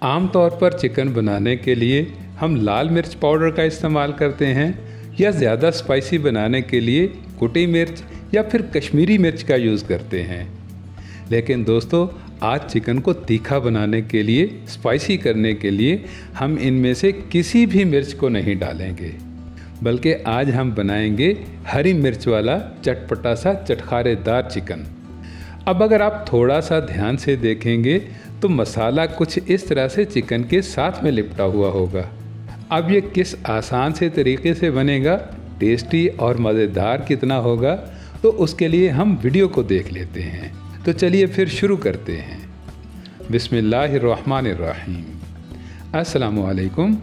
आम तौर पर चिकन बनाने के लिए हम लाल मिर्च पाउडर का इस्तेमाल करते हैं या ज़्यादा स्पाइसी बनाने के लिए कुटी मिर्च या फिर कश्मीरी मिर्च का यूज़ करते हैं। लेकिन दोस्तों, आज चिकन को तीखा बनाने के लिए, स्पाइसी करने के लिए हम इनमें से किसी भी मिर्च को नहीं डालेंगे, बल्कि आज हम बनाएंगे हरी मिर्च वाला चटपटा सा चटखारेदार चिकन। अब अगर आप थोड़ा सा ध्यान से देखेंगे तो मसाला कुछ इस तरह से चिकन के साथ में लिपटा हुआ होगा। अब ये किस आसान से तरीके से बनेगा, टेस्टी और मज़ेदार कितना होगा, तो उसके लिए हम वीडियो को देख लेते हैं। तो चलिए फिर शुरू करते हैं। बिस्मिल्लाहिर्रहमानिर्रहीम। अस्सलामुअलैकुम।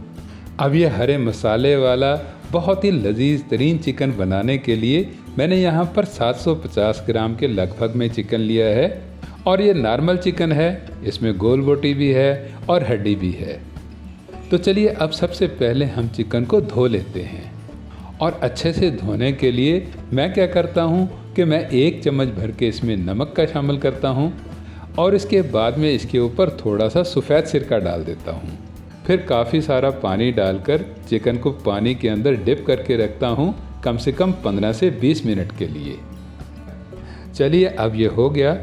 अब ये हरे मसाले वाला बहुत ही लजीज तरीन चिकन बनाने के लिए मैंने यहाँ पर 750 ग्राम के लगभग में चिकन लिया है और ये नॉर्मल चिकन है। इसमें गोल बोटी भी है और हड्डी भी है। तो चलिए अब सबसे पहले हम चिकन को धो लेते हैं। और अच्छे से धोने के लिए मैं क्या करता हूँ कि मैं 1 चम्मच भर के इसमें नमक का शामिल करता हूँ और इसके बाद में इसके ऊपर थोड़ा सा सफ़ेद सिरका डाल देता हूँ। फिर काफ़ी सारा पानी डालकर चिकन को पानी के अंदर डिप करके रखता हूँ, कम से कम 15 से 20 मिनट के लिए। चलिए अब ये हो गया।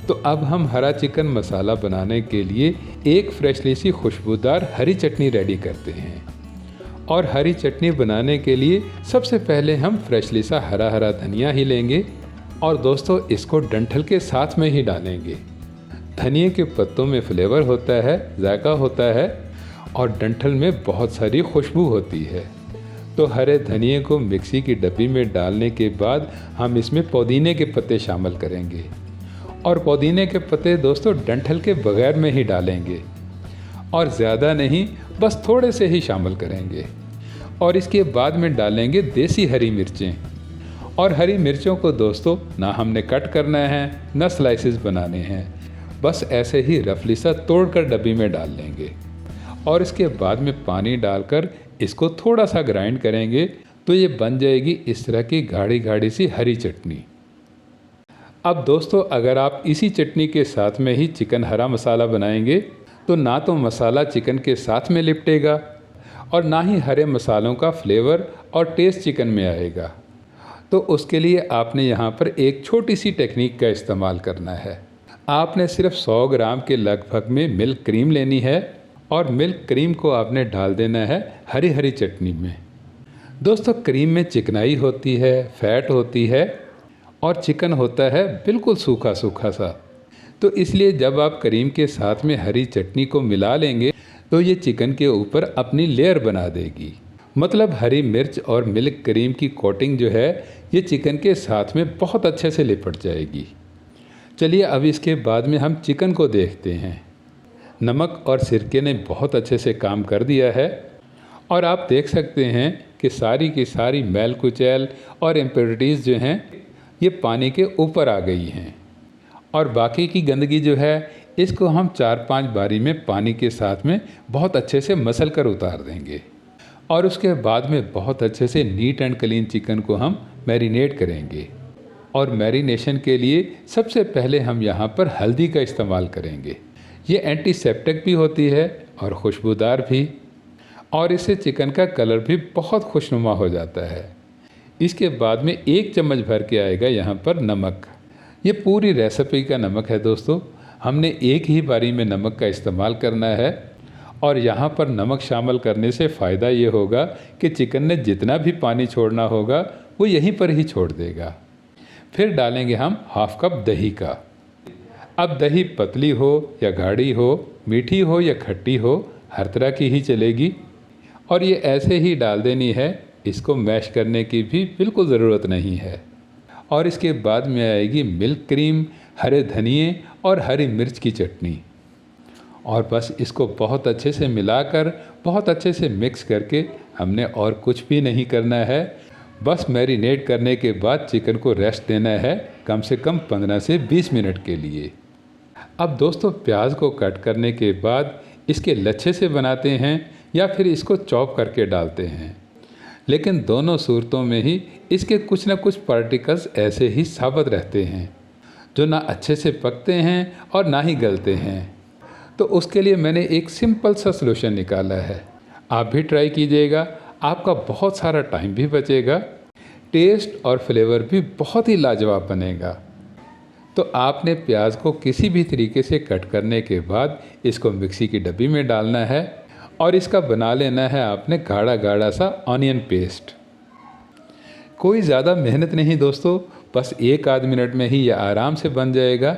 तो अब हम हरा चिकन मसाला बनाने के लिए एक फ्रेशली सी खुशबूदार हरी चटनी रेडी करते हैं। और हरी चटनी बनाने के लिए सबसे पहले हम फ्रेशली सा हरा हरा धनिया ही लेंगे और दोस्तों इसको डंठल के साथ में ही डालेंगे। धनिया के पत्तों में फ्लेवर होता है, जायका होता है और डंठल में बहुत सारी खुशबू होती है। तो हरे धनिए को मिक्सी की डब्बी में डालने के बाद हम इसमें पुदीने के पत्ते शामिल करेंगे और पुदीने के पत्ते दोस्तों डंठल के बगैर में ही डालेंगे और ज़्यादा नहीं, बस थोड़े से ही शामिल करेंगे। और इसके बाद में डालेंगे देसी हरी मिर्चें। और हरी मिर्चों को दोस्तों ना हमने कट करना है ना स्लाइसेस बनाने हैं, बस ऐसे ही रफली सा तोड़कर डब्बी में डाल लेंगे और इसके बाद में पानी डालकर इसको थोड़ा सा ग्राइंड करेंगे तो ये बन जाएगी इस तरह की गाढ़ी गाढ़ी सी हरी चटनी। अब दोस्तों अगर आप इसी चटनी के साथ में ही चिकन हरा मसाला बनाएंगे तो ना तो मसाला चिकन के साथ में लिपटेगा और ना ही हरे मसालों का फ्लेवर और टेस्ट चिकन में आएगा। तो उसके लिए आपने यहाँ पर एक छोटी सी टेक्निक का इस्तेमाल करना है। आपने सिर्फ 100 ग्राम के लगभग में मिल्क क्रीम लेनी है और मिल्क क्रीम को आपने डाल देना है हरी हरी चटनी में। दोस्तों क्रीम में चिकनाई होती है, फैट होती है और चिकन होता है बिल्कुल सूखा सूखा सा। तो इसलिए जब आप क्रीम के साथ में हरी चटनी को मिला लेंगे तो ये चिकन के ऊपर अपनी लेयर बना देगी। मतलब हरी मिर्च और मिल्क क्रीम की कोटिंग जो है ये चिकन के साथ में बहुत अच्छे से लिपट जाएगी। चलिए अब इसके बाद में हम चिकन को देखते हैं। नमक और सिरके ने बहुत अच्छे से काम कर दिया है और आप देख सकते हैं कि सारी की सारी मैल कुचैल और इम्प्योरिटीज़ जो हैं ये पानी के ऊपर आ गई हैं और बाकी की गंदगी जो है इसको हम 4-5 बारी में पानी के साथ में बहुत अच्छे से मसल कर उतार देंगे और उसके बाद में बहुत अच्छे से नीट एंड क्लीन चिकन को हम मैरिनेट करेंगे। और मैरिनेशन के लिए सबसे पहले हम यहाँ पर हल्दी का इस्तेमाल करेंगे। ये एंटीसेप्टिक भी होती है और खुशबूदार भी, और इससे चिकन का कलर भी बहुत खुशनुमा हो जाता है। इसके बाद में 1 चम्मच भर के आएगा यहाँ पर नमक। ये पूरी रेसिपी का नमक है दोस्तों, हमने एक ही बारी में नमक का इस्तेमाल करना है और यहाँ पर नमक शामिल करने से फ़ायदा ये होगा कि चिकन ने जितना भी पानी छोड़ना होगा वो यहीं पर ही छोड़ देगा। फिर डालेंगे हम ½ कप दही का। अब दही पतली हो या गाढ़ी हो, मीठी हो या खट्टी हो, हर तरह की ही चलेगी और ये ऐसे ही डाल देनी है, इसको मैश करने की भी बिल्कुल ज़रूरत नहीं है। और इसके बाद में आएगी मिल्क क्रीम, हरे धनिए और हरी मिर्च की चटनी और बस इसको बहुत अच्छे से मिलाकर बहुत अच्छे से मिक्स करके हमने और कुछ भी नहीं करना है। बस मैरिनेट करने के बाद चिकन को रेस्ट देना है कम से कम 15 से 20 मिनट के लिए। अब दोस्तों प्याज को कट करने के बाद इसके लच्छे से बनाते हैं या फिर इसको चॉप करके डालते हैं, लेकिन दोनों सूरतों में ही इसके कुछ न कुछ पार्टिकल्स ऐसे ही साबित रहते हैं जो ना अच्छे से पकते हैं और ना ही गलते हैं। तो उसके लिए मैंने एक सिंपल सा सलूशन निकाला है। आप भी ट्राई कीजिएगा, आपका बहुत सारा टाइम भी बचेगा, टेस्ट और फ्लेवर भी बहुत ही लाजवाब बनेगा। तो आपने प्याज को किसी भी तरीके से कट करने के बाद इसको मिक्सी की डब्बी में डालना है और इसका बना लेना है आपने गाढ़ा गाढ़ा सा ऑनियन पेस्ट। कोई ज़्यादा मेहनत नहीं दोस्तों, बस 1 आध मिनट में ही यह आराम से बन जाएगा।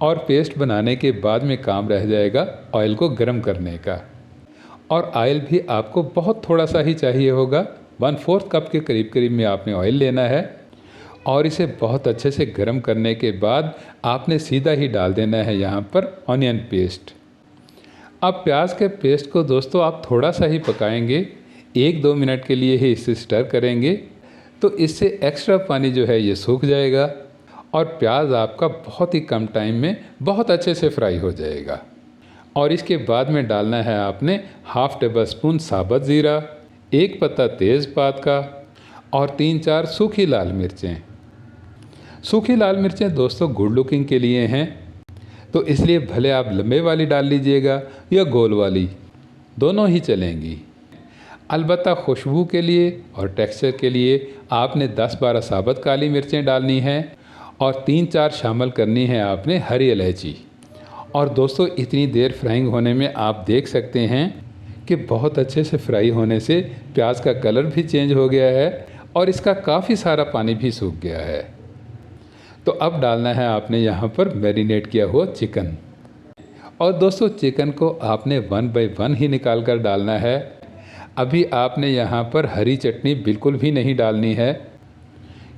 और पेस्ट बनाने के बाद में काम रह जाएगा ऑयल को गर्म करने का। और ऑयल भी आपको बहुत थोड़ा सा ही चाहिए होगा, 1/4 कप के करीब करीब में आपने ऑयल लेना है। और इसे बहुत अच्छे से गर्म करने के बाद आपने सीधा ही डाल देना है यहाँ पर ऑनियन पेस्ट। अब प्याज के पेस्ट को दोस्तों आप थोड़ा सा ही पकाएंगे, 1-2 मिनट के लिए ही इसे स्टर करेंगे, तो इससे एक्स्ट्रा पानी जो है ये सूख जाएगा और प्याज आपका बहुत ही कम टाइम में बहुत अच्छे से फ्राई हो जाएगा। और इसके बाद में डालना है आपने 1/2 टेबल स्पून साबुत ज़ीरा, 1 पत्ता तेज़पात का और 3-4 सूखी लाल मिर्चें। सूखी लाल मिर्चें दोस्तों गुड लुकिंग के लिए हैं, तो इसलिए भले आप लंबे वाली डाल लीजिएगा या गोल वाली, दोनों ही चलेंगी। अलबत्ता खुशबू के लिए और टेक्सचर के लिए आपने 10-12 साबुत काली मिर्चें डालनी हैं और 3-4 शामिल करनी है आपने हरी इलायची। और दोस्तों इतनी देर फ्राइंग होने में आप देख सकते हैं कि बहुत अच्छे से फ्राई होने से प्याज का कलर भी चेंज हो गया है और इसका काफ़ी सारा पानी भी सूख गया है। तो अब डालना है आपने यहाँ पर मैरिनेट किया हुआ चिकन। और दोस्तों चिकन को आपने 1 बाय 1 ही निकाल कर डालना है। अभी आपने यहाँ पर हरी चटनी बिल्कुल भी नहीं डालनी है,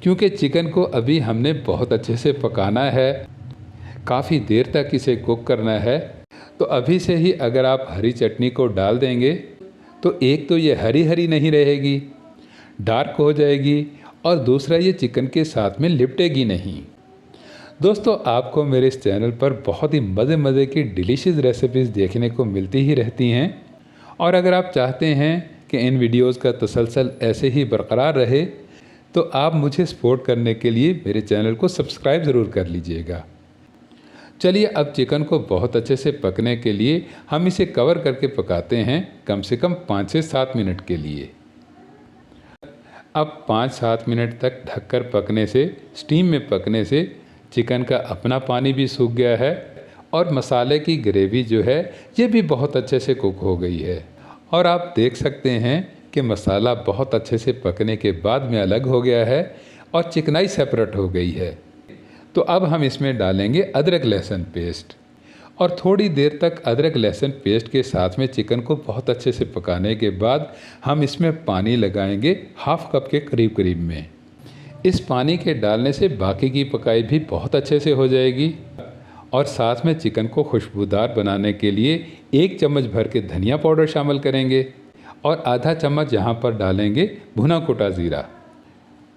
क्योंकि चिकन को अभी हमने बहुत अच्छे से पकाना है, काफ़ी देर तक इसे कुक करना है। तो अभी से ही अगर आप हरी चटनी को डाल देंगे तो एक तो ये हरी हरी नहीं रहेगी, डार्क हो जाएगी, और दूसरा ये चिकन के साथ में लिपटेगी नहीं। दोस्तों आपको मेरे इस चैनल पर बहुत ही मज़े की डिलीशियस रेसिपीज़ देखने को मिलती ही रहती हैं, और अगर आप चाहते हैं कि इन वीडियोज़ का तसलसल ऐसे ही बरकरार रहे तो आप मुझे सपोर्ट करने के लिए मेरे चैनल को सब्सक्राइब ज़रूर कर लीजिएगा। चलिए अब चिकन को बहुत अच्छे से पकने के लिए हम इसे कवर करके पकाते हैं कम से कम 5 से 7 मिनट के लिए। अब 5-7 मिनट तक ढककर पकने से, स्टीम में पकने से चिकन का अपना पानी भी सूख गया है और मसाले की ग्रेवी जो है ये भी बहुत अच्छे से कुक हो गई है। और आप देख सकते हैं कि मसाला बहुत अच्छे से पकने के बाद में अलग हो गया है और चिकनाई सेपरेट हो गई है। तो अब हम इसमें डालेंगे अदरक लहसुन पेस्ट, और थोड़ी देर तक अदरक लहसुन पेस्ट के साथ में चिकन को बहुत अच्छे से पकाने के बाद हम इसमें पानी लगाएंगे 1/2 कप के करीब करीब में। इस पानी के डालने से बाकी की पकाई भी बहुत अच्छे से हो जाएगी। और साथ में चिकन को खुशबूदार बनाने के लिए 1 चम्मच भर के धनिया पाउडर शामिल करेंगे और आधा चम्मच यहाँ पर डालेंगे भुना कुटा ज़ीरा।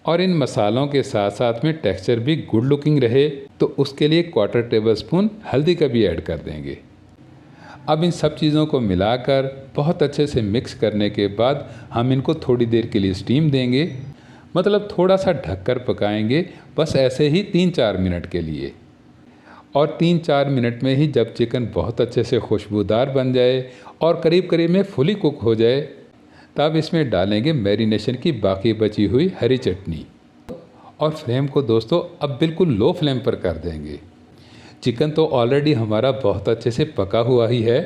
और इन मसालों के साथ साथ में टेक्सचर भी गुड लुकिंग रहे तो उसके लिए 1/4 टेबल स्पून हल्दी का भी ऐड कर देंगे। अब इन सब चीज़ों को मिलाकर बहुत अच्छे से मिक्स करने के बाद हम इनको थोड़ी देर के लिए स्टीम देंगे, मतलब थोड़ा सा ढककर पकाएंगे, बस ऐसे ही 3-4 मिनट के लिए। और 3-4 मिनट में ही जब चिकन बहुत अच्छे से खुशबूदार बन जाए और करीब करीब में फुली कुक हो जाए, तब इसमें डालेंगे मैरिनेशन की बाकी बची हुई हरी चटनी। और फ्लेम को दोस्तों अब बिल्कुल लो फ्लेम पर कर देंगे। चिकन तो ऑलरेडी हमारा बहुत अच्छे से पका हुआ ही है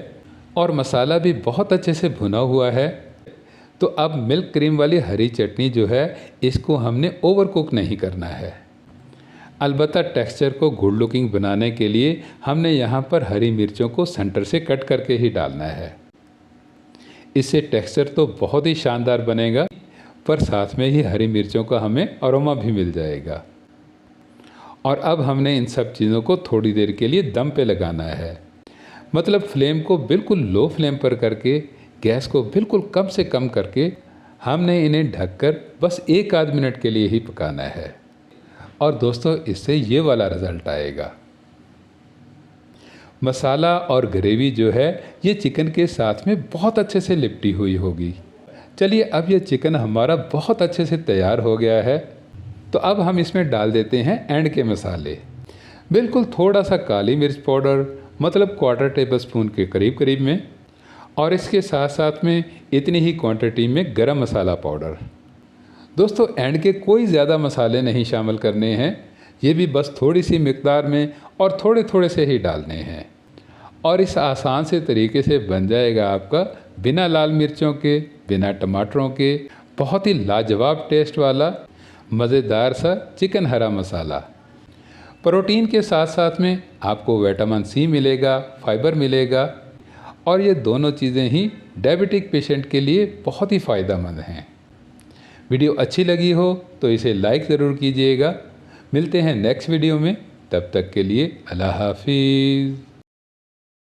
और मसाला भी बहुत अच्छे से भुना हुआ है। तो अब मिल्क क्रीम वाली हरी चटनी जो है इसको हमने ओवर कुक नहीं करना है। अलबत्ता टेक्सचर को गुड लुकिंग बनाने के लिए हमने यहाँ पर हरी मिर्चों को सेंटर से कट करके ही डालना है। इससे टेक्सचर तो बहुत ही शानदार बनेगा, पर साथ में ही हरी मिर्चों का हमें अरोमा भी मिल जाएगा। और अब हमने इन सब चीज़ों को थोड़ी देर के लिए दम पे लगाना है, मतलब फ्लेम को बिल्कुल लो फ्लेम पर करके, गैस को बिल्कुल कम से कम करके हमने इन्हें ढककर बस 1-आध मिनट के लिए ही पकाना है। और दोस्तों इससे ये वाला रिज़ल्ट आएगा। मसाला और ग्रेवी जो है ये चिकन के साथ में बहुत अच्छे से लिपटी हुई होगी। चलिए अब ये चिकन हमारा बहुत अच्छे से तैयार हो गया है। तो अब हम इसमें डाल देते हैं एंड के मसाले। बिल्कुल थोड़ा सा काली मिर्च पाउडर, मतलब क्वार्टर टेबल स्पून के करीब करीब में। और इसके साथ साथ में इतनी ही क्वांटिटी में गरम मसाला पाउडर। दोस्तों एंड के कोई ज़्यादा मसाले नहीं शामिल करने हैं, ये भी बस थोड़ी सी मिकदार में और थोड़े थोड़े से ही डालने हैं। और इस आसान से तरीके से बन जाएगा आपका बिना लाल मिर्चों के, बिना टमाटरों के, बहुत ही लाजवाब टेस्ट वाला मज़ेदार सा चिकन हरा मसाला। प्रोटीन के साथ साथ में आपको विटामिन सी मिलेगा, फाइबर मिलेगा, और ये दोनों चीज़ें ही डायबिटिक पेशेंट के लिए बहुत ही फ़ायदेमंद हैं। वीडियो अच्छी लगी हो तो इसे लाइक ज़रूर कीजिएगा। मिलते हैं नेक्स्ट वीडियो में, तब तक के लिए अल्लाह हाफिज़।